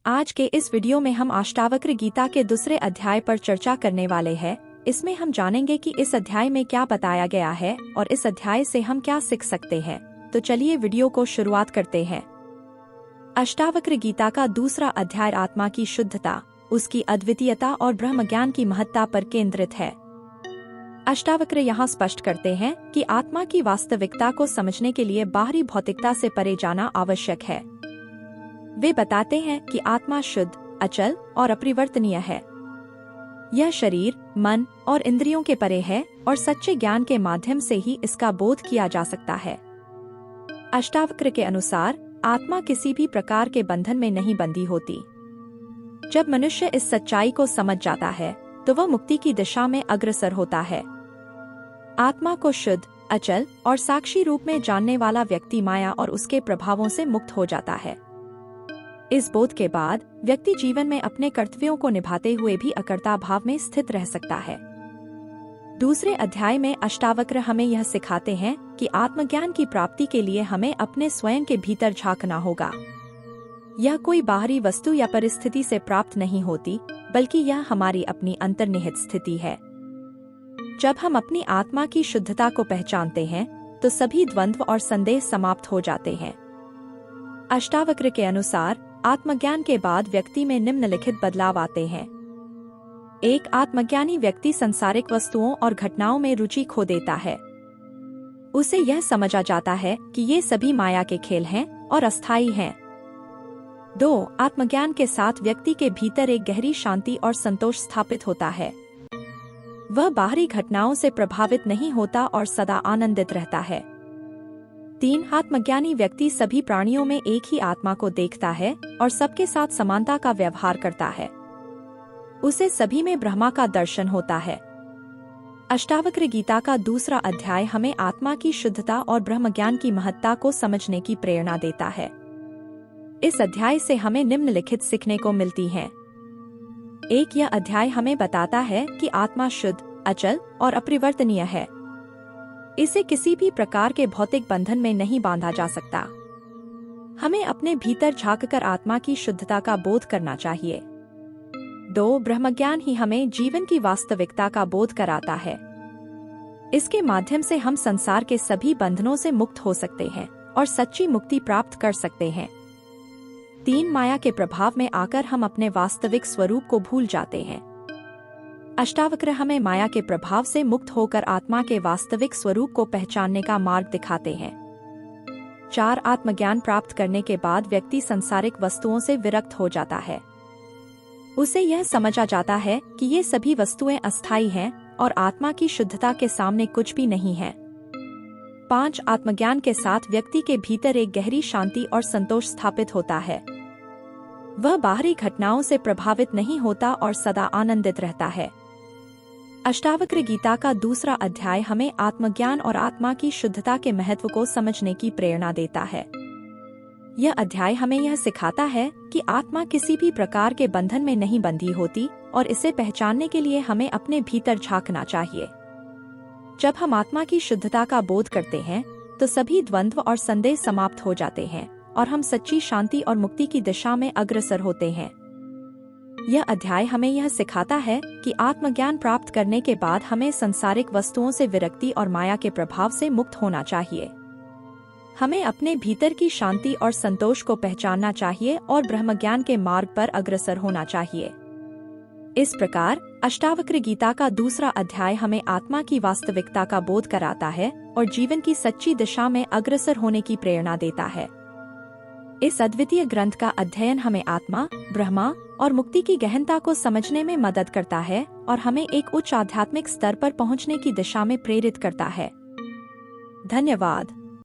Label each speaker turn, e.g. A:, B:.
A: आज के इस वीडियो में हम अष्टावक्र गीता के दूसरे अध्याय पर चर्चा करने वाले हैं। इसमें हम जानेंगे कि इस अध्याय में क्या बताया गया है और इस अध्याय से हम क्या सीख सकते हैं। तो चलिए वीडियो को शुरुआत करते हैं। अष्टावक्र गीता का दूसरा अध्याय आत्मा की शुद्धता, उसकी अद्वितीयता और ब्रह्म ज्ञान की महत्ता पर केंद्रित है। अष्टावक्र यहाँ स्पष्ट करते हैं कि आत्मा की वास्तविकता को समझने के लिए बाहरी भौतिकता से परे जाना आवश्यक है। वे बताते हैं कि आत्मा शुद्ध, अचल और अपरिवर्तनीय है। यह शरीर, मन और इंद्रियों के परे है और सच्चे ज्ञान के माध्यम से ही इसका बोध किया जा सकता है। अष्टावक्र के अनुसार आत्मा किसी भी प्रकार के बंधन में नहीं बंधी होती। जब मनुष्य इस सच्चाई को समझ जाता है तो वह मुक्ति की दिशा में अग्रसर होता है। आत्मा को शुद्ध, अचल और साक्षी रूप में जानने वाला व्यक्ति माया और उसके प्रभावों से मुक्त हो जाता है। इस बोध के बाद व्यक्ति जीवन में अपने कर्तव्यों को निभाते हुए भी अकर्ता भाव में स्थित रह सकता है। दूसरे अध्याय में अष्टावक्र हमें यह सिखाते हैं कि आत्मज्ञान की प्राप्ति के लिए हमें अपने स्वयं के भीतर झांकना होगा। यह कोई बाहरी वस्तु या परिस्थिति से प्राप्त नहीं होती, बल्कि यह हमारी अपनी अंतर्निहित स्थिति है। जब हम अपनी आत्मा की शुद्धता को पहचानते हैं तो सभी द्वंद्व और संदेह समाप्त हो जाते हैं। अष्टावक्र के अनुसार आत्मज्ञान के बाद व्यक्ति में निम्नलिखित बदलाव आते हैं। 1. आत्मज्ञानी व्यक्ति सांसारिक वस्तुओं और घटनाओं में रुचि खो देता है। उसे यह समझा जाता है कि ये सभी माया के खेल हैं और अस्थायी हैं। 2. आत्मज्ञान के साथ व्यक्ति के भीतर एक गहरी शांति और संतोष स्थापित होता है। वह बाहरी घटनाओं से प्रभावित नहीं होता और सदा आनंदित रहता है। 3. आत्मज्ञानी व्यक्ति सभी प्राणियों में एक ही आत्मा को देखता है और सबके साथ समानता का व्यवहार करता है। उसे सभी में ब्रह्मा का दर्शन होता है। अष्टावक्र गीता का दूसरा अध्याय हमें आत्मा की शुद्धता और ब्रह्म ज्ञान की महत्ता को समझने की प्रेरणा देता है। इस अध्याय से हमें निम्नलिखित सीखने को मिलती हैं। 1. यह अध्याय हमें बताता है कि आत्मा शुद्ध, अचल और अपरिवर्तनीय है। इसे किसी भी प्रकार के भौतिक बंधन में नहीं बांधा जा सकता। हमें अपने भीतर झांककर आत्मा की शुद्धता का बोध करना चाहिए। 2. ब्रह्मज्ञान ही हमें जीवन की वास्तविकता का बोध कराता है। इसके माध्यम से हम संसार के सभी बंधनों से मुक्त हो सकते हैं और सच्ची मुक्ति प्राप्त कर सकते हैं। 3. माया के प्रभाव में आकर हम अपने वास्तविक स्वरूप को भूल जाते हैं। अष्टावक्र हमें माया के प्रभाव से मुक्त होकर आत्मा के वास्तविक स्वरूप को पहचानने का मार्ग दिखाते हैं। 4. आत्मज्ञान प्राप्त करने के बाद व्यक्ति सांसारिक वस्तुओं से विरक्त हो जाता है। उसे यह समझा जाता है कि ये सभी वस्तुएं अस्थायी हैं और आत्मा की शुद्धता के सामने कुछ भी नहीं है। 5. आत्मज्ञान के साथ व्यक्ति के भीतर एक गहरी शांति और संतोष स्थापित होता है। वह बाहरी घटनाओं से प्रभावित नहीं होता और सदा आनंदित रहता है। अष्टावक्र गीता का दूसरा अध्याय हमें आत्मज्ञान और आत्मा की शुद्धता के महत्व को समझने की प्रेरणा देता है। यह अध्याय हमें यह सिखाता है कि आत्मा किसी भी प्रकार के बंधन में नहीं बंधी होती और इसे पहचानने के लिए हमें अपने भीतर झांकना चाहिए। जब हम आत्मा की शुद्धता का बोध करते हैं तो सभी द्वंद्व और संदेह समाप्त हो जाते हैं और हम सच्ची शांति और मुक्ति की दिशा में अग्रसर होते हैं। यह अध्याय हमें यह सिखाता है कि आत्मज्ञान प्राप्त करने के बाद हमें सांसारिक वस्तुओं से विरक्ति और माया के प्रभाव से मुक्त होना चाहिए। हमें अपने भीतर की शांति और संतोष को पहचानना चाहिए और ब्रह्मज्ञान के मार्ग पर अग्रसर होना चाहिए। इस प्रकार अष्टावक्र गीता का दूसरा अध्याय हमें आत्मा की वास्तविकता का बोध कराता है और जीवन की सच्ची दिशा में अग्रसर होने की प्रेरणा देता है। इस अद्वितीय ग्रंथ का अध्ययन हमें आत्मा, ब्रह्मा और मुक्ति की गहनता को समझने में मदद करता है और हमें एक उच्च आध्यात्मिक स्तर पर पहुंचने की दिशा में प्रेरित करता है। धन्यवाद।